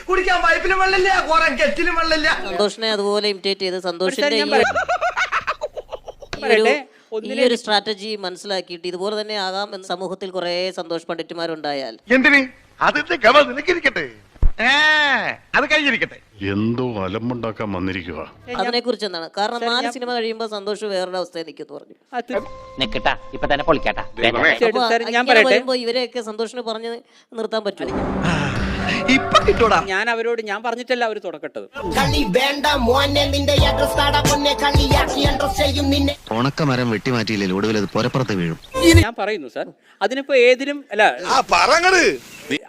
കുടിക്കാൻ പൈപ്പിലും വെള്ളമില്ല, കുറെ കെറ്റിലും വെള്ളമില്ല. സന്തോഷിനെ അതുപോലെ ഇമിറ്റേറ്റ് ചെയ്ത് സന്തോഷിന്റെ ഈ ഒരു സ്ട്രാറ്റജി മനസ്സിലാക്കിയിട്ട് ഇതുപോലെ തന്നെ ആകാം എന്ന് സമൂഹത്തിൽ കുറെ സന്തോഷ് പണ്ഡിറ്റുമാരുണ്ടായാൽ എന്തിന് അതിന്റെ ഗമ നിനക്കിരിക്കട്ടെ, അത് കഴിഞ്ഞിരിക്കട്ടെ. എന്തോ അലമ്പുണ്ടാക്കാൻ വന്നിരിക്കുക. അതിനെ കുറിച്ച് എന്താണ്? കാരണം 4 സിനിമ കഴിയുമ്പോൾ സന്തോഷ് വേറൊരു അവസ്ഥയിൽ നിൽക്കുന്നു പറഞ്ഞു. ഇപ്പൊ തന്നെ പൊളിക്കാട്ടാ. വരുമ്പോ ഇവരെയൊക്കെ സന്തോഷിന് പറഞ്ഞ് നിർത്താൻ പറ്റുമോ? ഇപ്പൊ കിട്ടൂടാ. ഞാൻ അവരോട് ഞാൻ പറഞ്ഞിട്ടല്ല അവര് തുടക്കട്ടത്. ഉണക്കമരം വെട്ടിമാറ്റിയില്ലേ ഒടുവിൽ അത് പുരപ്പുറത്ത് വീഴും. ഞാൻ പറയുന്നു സാർ, അതിനിപ്പോ ഏതിലും അല്ല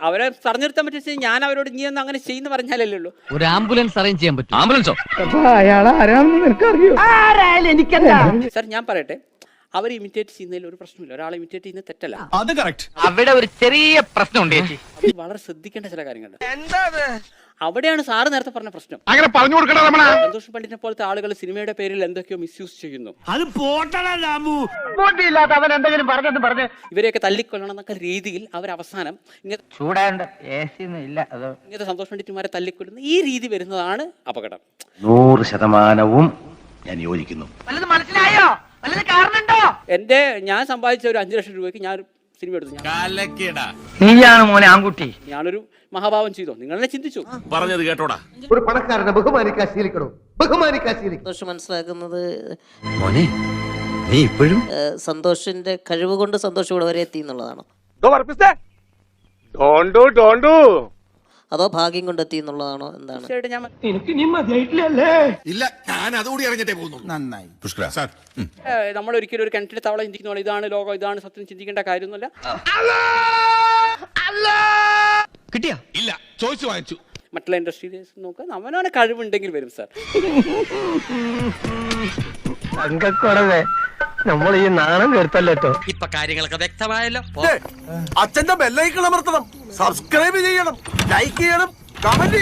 അവരെ പറഞ്ഞു നിർത്താൻ പറ്റും. ഞാൻ അവരോട് നീ ഒന്ന് അങ്ങനെ ചെയ്യുന്ന പറഞ്ഞാലല്ലേ ഉള്ളൂ. ഒരു ആംബുലൻസ് അറേഞ്ച് ചെയ്യാൻ പറ്റും. ആംബുലൻസോ? സാർ ഞാൻ പറയട്ടെ, അവർ ഇമിറ്റേറ്റ് ചെയ്യുന്നതിൽ ഒരു പ്രശ്നമില്ല. ഒരാളെ ഇമിറ്റേറ്റ് ചെയ്യുന്നത് തെറ്റല്ല. അത് കറക്റ്റ്. അവിടെ ഒരു ചെറിയ പ്രശ്നമുണ്ട് ചേച്ചി. അത് വളരെ ശ്രദ്ധിക്കേണ്ട ചില കാര്യങ്ങളുണ്ട്. അവിടെയാണ് സാറ് നേരത്തെ പറഞ്ഞ പ്രശ്നം. അങ്ങനെ പറഞ്ഞു കൊടുക്കണ രമണ. സന്തോഷ് പണ്ഡിറ്റിനെ പോലത്തെ ആളുകൾ സിനിമയുടെ പേരിൽ എന്തൊക്കെയോ മിസ്യൂസ് ചെയ്യുന്നു. അത് പോട്ടണ അവൻ എന്തെങ്കിലും പറഞ്ഞു ഇവരെയൊക്കെ തല്ലിക്കൊല്ലണം എന്നൊക്കെ രീതിയിൽ അവർ അവസാനം ചൂടാണ്ട് ഇല്ല. ഇങ്ങനത്തെ സന്തോഷ് പണ്ഡിറ്റുമാരെ തല്ലിക്കൊല്ലുന്ന ഈ രീതി വരുന്നതാണ് അപകടം. 100% ഞാൻ യോജിക്കുന്നു. മനസ്സിലായോ? എന്റെ ഞാൻ സമ്പാദിച്ച ഒരു 5 ലക്ഷം രൂപയ്ക്ക് ഞാൻ സിനിമ എടുത്തു. നീയാണ് മോനെ ആൺകുട്ടി. ഞാനൊരു മഹാഭാവം ചെയ്തോ? നിങ്ങൾ തന്നെ ചിന്തിച്ചു. പറഞ്ഞത് കേട്ടോടാ. ഒരു പണക്കാരനെ ബഹുമാനിക്കാൻ ശീലിക്കണോ? ബഹുമാനിക്കാൻ ശീലിക്കണം. സന്തോഷ് മനസ്സിലാക്കുന്നത് മോനെ നീ ഇപ്പോഴും സന്തോഷിന്റെ കഴിവ് കൊണ്ട് സന്തോഷ് ഇവിടെ വരെ എത്തി എന്നുള്ളതാണോ? അതോ ഭാഗ്യം കൊണ്ട് എത്തി എന്നുള്ളതാണോ? എന്താണ്? ഇല്ല, ഞാൻ അതുകൂടി അറിഞ്ഞിട്ടേ പോകുന്നു. നന്നായി പുഷ്കര സാർ. നമ്മൾ ഒരിക്കലും ഒരു കിണറ്റിലെ തവള ചിന്തിക്കുന്ന ഇതാണ് ലോകം, ഇതാണ് സത്യം ചിന്തിക്കേണ്ട കാര്യമൊന്നുമല്ല. കിട്ടിയാ? ഇല്ല, ചോദിച്ചു വാങ്ങിച്ചു. മറ്റുള്ള ഇൻഡസ്ട്രിയിൽ നോക്കുക, അവനവനെ കഴിവുണ്ടെങ്കിൽ വരും സാർ. നമ്മൾ ഈ നാണം കേട്ടല്ലോ. ഇപ്പൊ കാര്യങ്ങളൊക്കെ വ്യക്തമായല്ലോ. അച്ഛന്റെ ബെല്ലൈക്കൺ അമർത്തണം, സബ്സ്ക്രൈബ് ചെയ്യണം, ലൈക്ക് ചെയ്യണം, കമന്റ്